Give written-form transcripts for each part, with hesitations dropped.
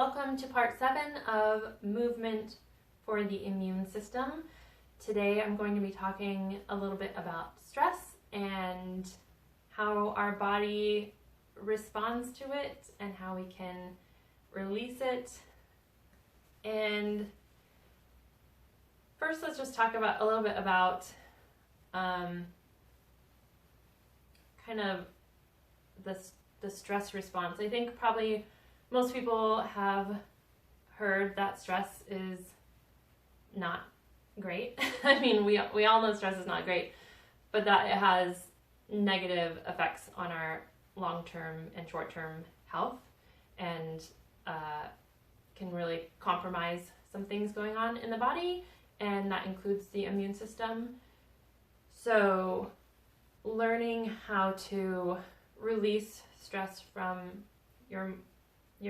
Welcome to part 7 of Movement for the Immune System. Today I'm going to be talking a little bit about stress and how our body responds to it and how we can release it. And first let's just talk about a little bit about kind of the stress response. I think probably most people have heard that stress is not great. I mean, we all know stress is not great, but that it has negative effects on our long-term and short-term health and can really compromise some things going on in the body, and that includes the immune system. So learning how to release stress from your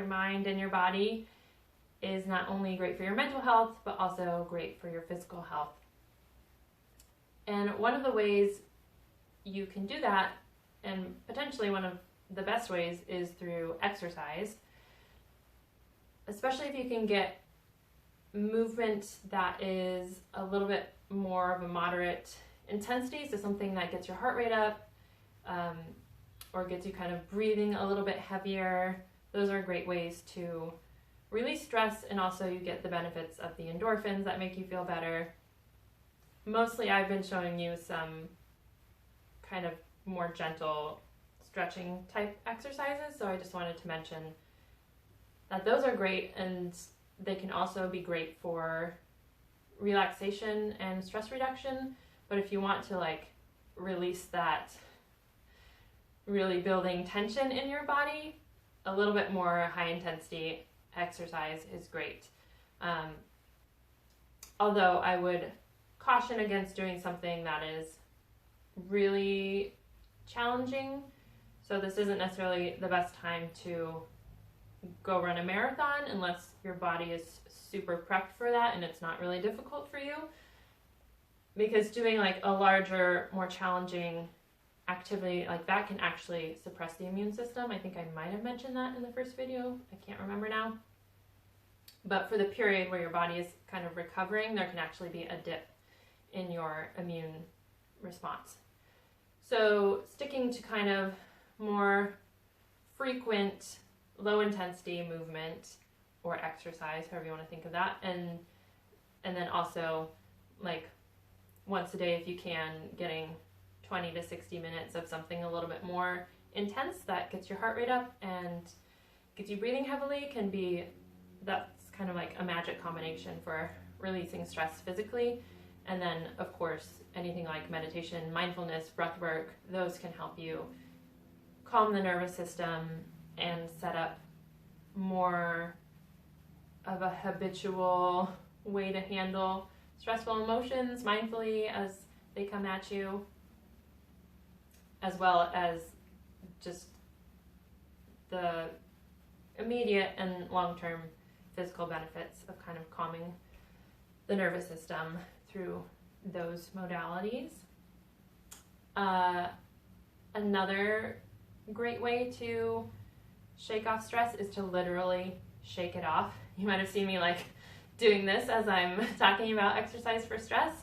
mind and your body is not only great for your mental health, but also great for your physical health. And one of the ways you can do that, and potentially one of the best ways, is through exercise, especially if you can get movement that is a little bit more of a moderate intensity, so something that gets your heart rate up, or gets you kind of breathing a little bit heavier. Those are great ways to release stress, and also you get the benefits of the endorphins that make you feel better. Mostly I've been showing you some kind of more gentle stretching type exercises, so I just wanted to mention that those are great, and they can also be great for relaxation and stress reduction. But if you want to release that really building tension in your body, a little bit more high intensity exercise is great. Although I would caution against doing something that is really challenging. So this isn't necessarily the best time to go run a marathon unless your body is super prepped for that and it's not really difficult for you. Because doing a larger, more challenging activity like that can actually suppress the immune system. I think I might have mentioned that in the first video. I can't remember now. But for the period where your body is kind of recovering, there can actually be a dip in your immune response. So sticking to kind of more frequent, low intensity movement or exercise, however you want to think of that, and then also once a day if you can, getting 20 to 60 minutes of something a little bit more intense that gets your heart rate up and gets you breathing heavily that's kind of like a magic combination for releasing stress physically. And then of course anything like meditation, mindfulness, breath work, those can help you calm the nervous system and set up more of a habitual way to handle stressful emotions mindfully as they come at you, as well as just the immediate and long-term physical benefits of kind of calming the nervous system through those modalities. Another great way to shake off stress is to literally shake it off. You might have seen me doing this as I'm talking about exercise for stress,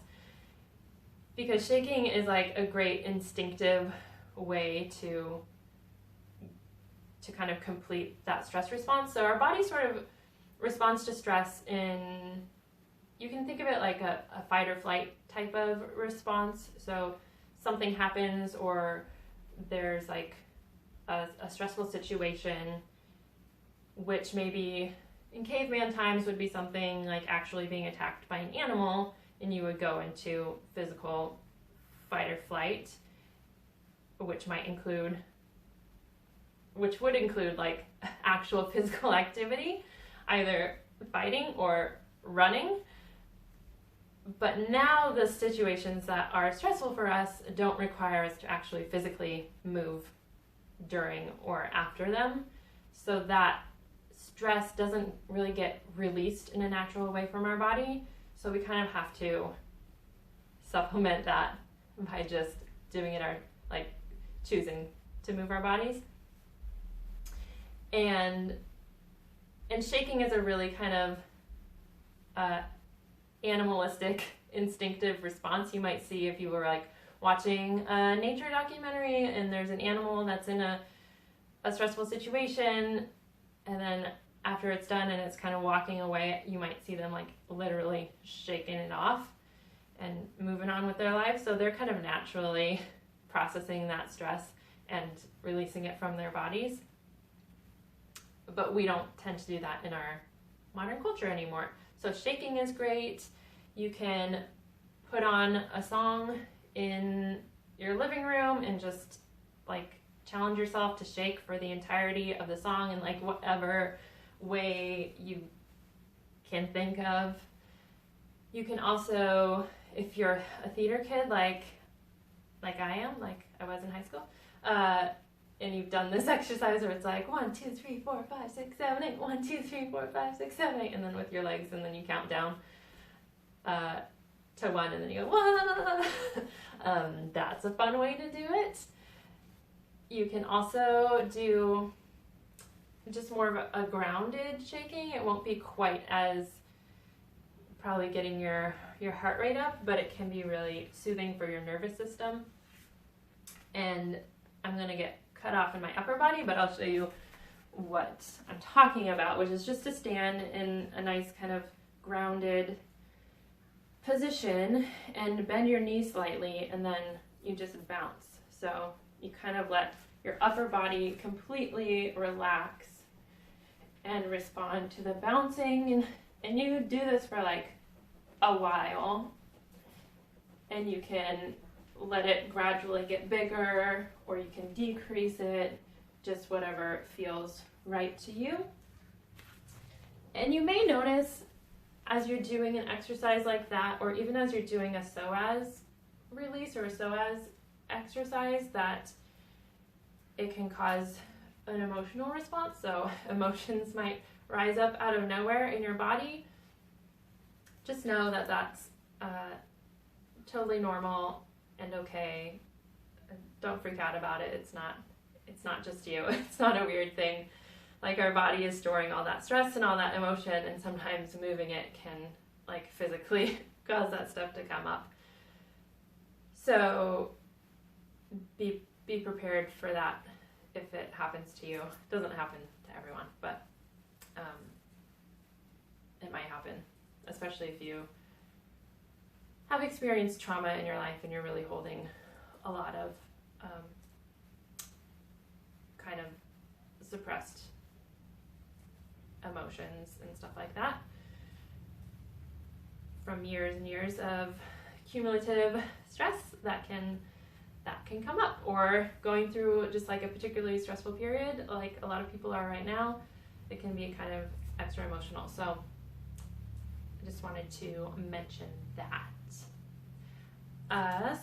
because shaking is a great instinctive way to kind of complete that stress response. So our body sort of responds to stress you can think of it like a fight or flight type of response. So something happens, or there's a stressful situation, which maybe in caveman times would be something like actually being attacked by an animal, and you would go into physical fight or flight, which would include actual physical activity, either fighting or running. But now the situations that are stressful for us don't require us to actually physically move during or after them, so that stress doesn't really get released in a natural way from our body. So we kind of have to supplement that by just doing it choosing to move our bodies. And And shaking is a really kind of animalistic, instinctive response you might see if you were like watching a nature documentary and there's an animal that's in a stressful situation, and then after it's done and it's kind of walking away, you might see them like literally shaking it off and moving on with their lives. So they're kind of naturally processing that stress and releasing it from their bodies. But we don't tend to do that in our modern culture anymore. So shaking is great. You can put on a song in your living room and just like challenge yourself to shake for the entirety of the song in like whatever way you can think of. You can also, if you're a theater kid like I am, like I was in high school, and you've done this exercise where it's like 1, 2, 3, 4, 5, 6, 7, 8, 1, 2, 3, 4, 5, 6, 7, 8, and then with your legs, and then you count down to 1, and then you go, whoa. That's a fun way to do it. You can also do just more of a grounded shaking. It won't be quite as probably getting your heart rate up, but it can be really soothing for your nervous system. And I'm going to get cut off in my upper body, but I'll show you what I'm talking about, which is just to stand in a nice kind of grounded position and bend your knees slightly, and then you just bounce. So you kind of let your upper body completely relax and respond to the bouncing, and you do this for like a while, and you can let it gradually get bigger, or you can decrease it, just whatever feels right to you. And you may notice as you're doing an exercise like that, or even as you're doing a psoas release or a psoas exercise, that it can cause an emotional response. So emotions might rise up out of nowhere in your body. Just know that that's totally normal and okay. Don't freak out about it. It's not just you. It's not a weird thing. Like, our body is storing all that stress and all that emotion, and sometimes moving it can like physically cause that stuff to come up. So be prepared for that if it happens to you. It doesn't happen to everyone, but it might happen, especially if you have experienced trauma in your life and you're really holding a lot of kind of suppressed emotions and stuff like that from years and years of cumulative stress that can come up, or going through just like a particularly stressful period like a lot of people are right now. It can be kind of extra emotional. So I just wanted to mention that.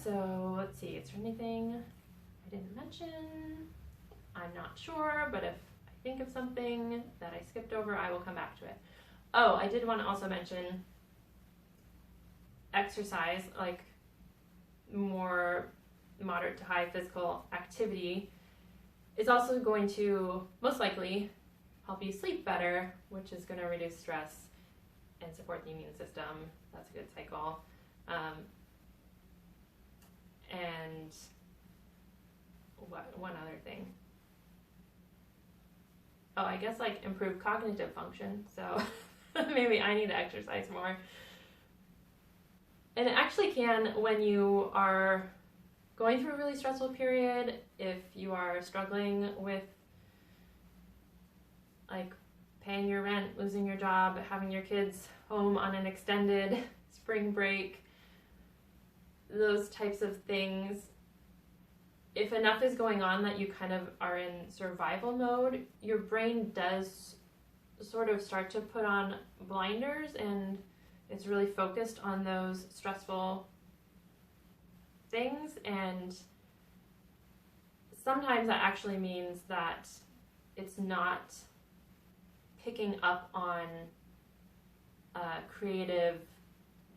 So let's see, is there anything I didn't mention? I'm not sure, but if I think of something that I skipped over, I will come back to it. Oh, I did want to also mention exercise, like more moderate to high physical activity, is also going to most likely help you sleep better, which is going to reduce stress and support the immune system. That's a good cycle. And one other thing. Oh, I guess like improve cognitive function. So maybe I need to exercise more. And it actually can, when you are going through a really stressful period, if you are struggling with like paying your rent, losing your job, having your kids home on an extended spring break, those types of things, if enough is going on that you kind of are in survival mode, your brain does sort of start to put on blinders, and it's really focused on those stressful things. And sometimes that actually means that it's not picking up on creative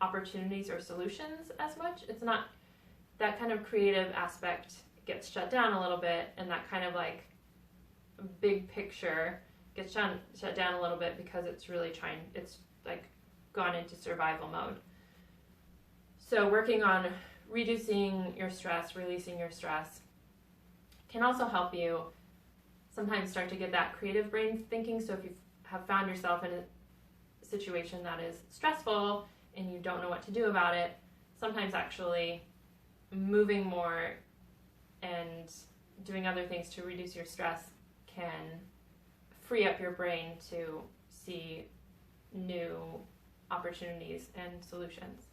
opportunities or solutions as much. It's not, that kind of creative aspect gets shut down a little bit, and that kind of like big picture gets shut down a little bit because it's like gone into survival mode. So working on reducing your stress, releasing your stress can also help you sometimes start to get that creative brain thinking. So if you have found yourself in a situation that is stressful and you don't know what to do about it, sometimes actually moving more and doing other things to reduce your stress can free up your brain to see new opportunities and solutions.